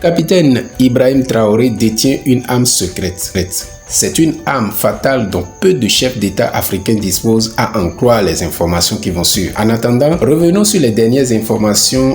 Capitaine Ibrahim Traoré détient une arme secrète. C'est une arme fatale dont peu de chefs d'État africains disposent, à en croire les informations qui vont suivre. En attendant, revenons sur les dernières informations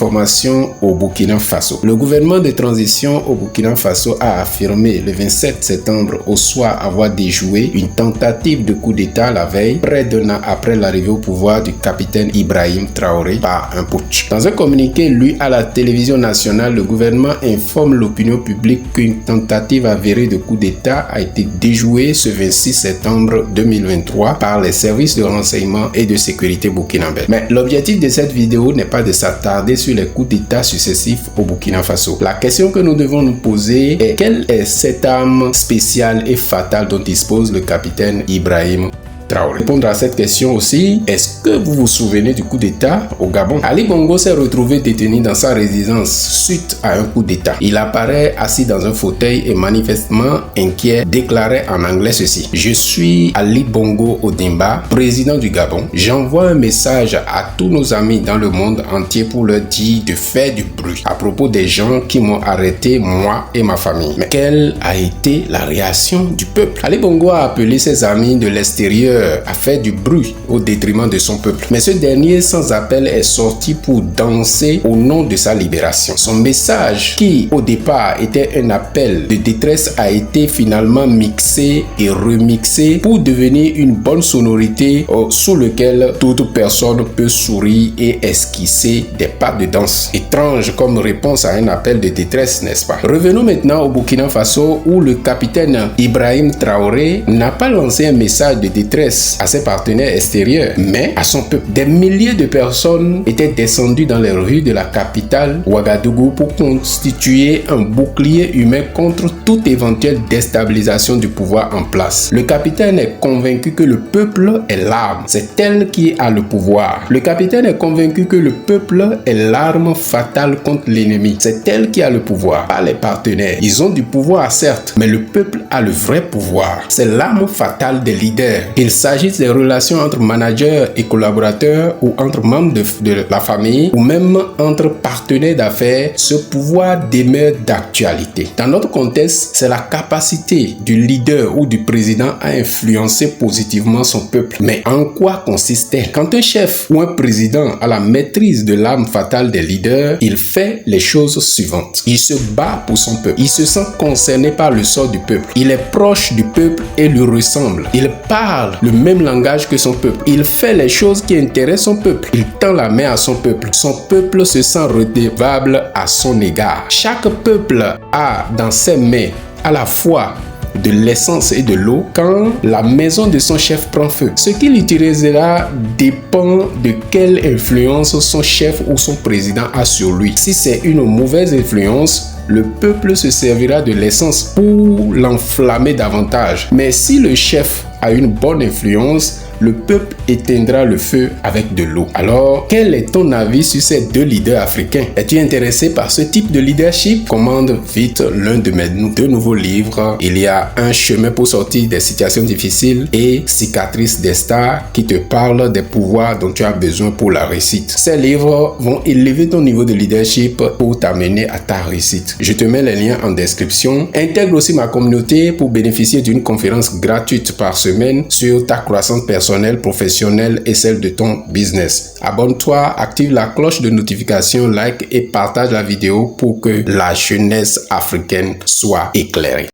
au Burkina Faso. Le gouvernement de transition au Burkina Faso a affirmé le 27 septembre au soir avoir déjoué une tentative de coup d'État la veille, près d'un an après l'arrivée au pouvoir du capitaine Ibrahim Traoré par un putsch. Dans un communiqué lu à la télévision nationale, le gouvernement informe l'opinion publique qu'une tentative avérée de coup d'État a été déjoué ce 26 septembre 2023 par les services de renseignement et de sécurité burkinabés. Mais l'objectif de cette vidéo n'est pas de s'attarder sur les coups d'État successifs au Burkina Faso. La question que nous devons nous poser est: quelle est cette arme spéciale et fatale dont dispose le capitaine Ibrahim Traoré? Répondre à cette question aussi, est-ce que vous vous souvenez du coup d'État au Gabon? Ali Bongo s'est retrouvé détenu dans sa résidence suite à un coup d'État. Il apparaît assis dans un fauteuil et manifestement inquiet déclarait en anglais ceci: Je suis Ali Bongo Ondimba, président du Gabon. J'envoie un message à tous nos amis dans le monde entier pour leur dire de faire du bruit à propos des gens qui m'ont arrêté, moi et ma famille. Mais quelle a été la réaction du peuple? Ali Bongo a appelé ses amis de l'extérieur à faire du bruit au détriment de son peuple. Mais ce dernier, sans appel, est sorti pour danser au nom de sa libération. Son message, qui au départ était un appel de détresse, a été finalement mixé et remixé pour devenir une bonne sonorité sous lequel toute personne peut sourire et esquisser des pas de danse. Étrange comme réponse à un appel de détresse, n'est-ce pas? Revenons maintenant au Burkina Faso, où le capitaine Ibrahim Traoré n'a pas lancé un message de détresse à ses partenaires extérieurs, mais à son peuple. Des milliers de personnes étaient descendues dans les rues de la capitale Ouagadougou pour constituer un bouclier humain contre toute éventuelle déstabilisation du pouvoir en place. Le capitaine est convaincu que le peuple est l'arme, c'est elle qui a le pouvoir. Le capitaine est convaincu que le peuple est l'arme fatale contre l'ennemi, c'est elle qui a le pouvoir, pas les partenaires. Ils ont du pouvoir certes, mais le peuple a le vrai pouvoir. C'est l'arme fatale des leaders. Il s'agisse des relations entre managers et collaborateurs ou entre membres de la famille ou même entre partenaires d'affaires, ce pouvoir demeure d'actualité. Dans notre contexte, c'est la capacité du leader ou du président à influencer positivement son peuple. Mais en quoi consiste-t-elle? Quand un chef ou un président a la maîtrise de l'arme fatale des leaders, il fait les choses suivantes. Il se bat pour son peuple. Il se sent concerné par le sort du peuple. Il est proche du peuple et lui ressemble. Il parle le même langage que son peuple. Il fait les choses qui intéressent son peuple. Il tend la main à son peuple. Son peuple se sent redevable à son égard. Chaque peuple a dans ses mains à la fois de l'essence et de l'eau quand la maison de son chef prend feu. Ce qu'il utilisera dépend de quelle influence son chef ou son président a sur lui. Si c'est une mauvaise influence, le peuple se servira de l'essence pour l'enflammer davantage. Mais si le chef a une bonne influence, le peuple éteindra le feu avec de l'eau. Alors, quel est ton avis sur ces deux leaders africains? Es-tu intéressé par ce type de leadership? Commande vite l'un de mes deux nouveaux livres. Il y a Un chemin pour sortir des situations difficiles et Cicatrices des stars qui te parlent des pouvoirs dont tu as besoin pour la réussite. Ces livres vont élever ton niveau de leadership pour t'amener à ta réussite. Je te mets les liens en description. Intègre aussi ma communauté pour bénéficier d'une conférence gratuite par semaine sur ta croissance personnelle, professionnelle et celle de ton business. Abonne-toi, active la cloche de notification, like et partage la vidéo pour que la jeunesse africaine soit éclairée.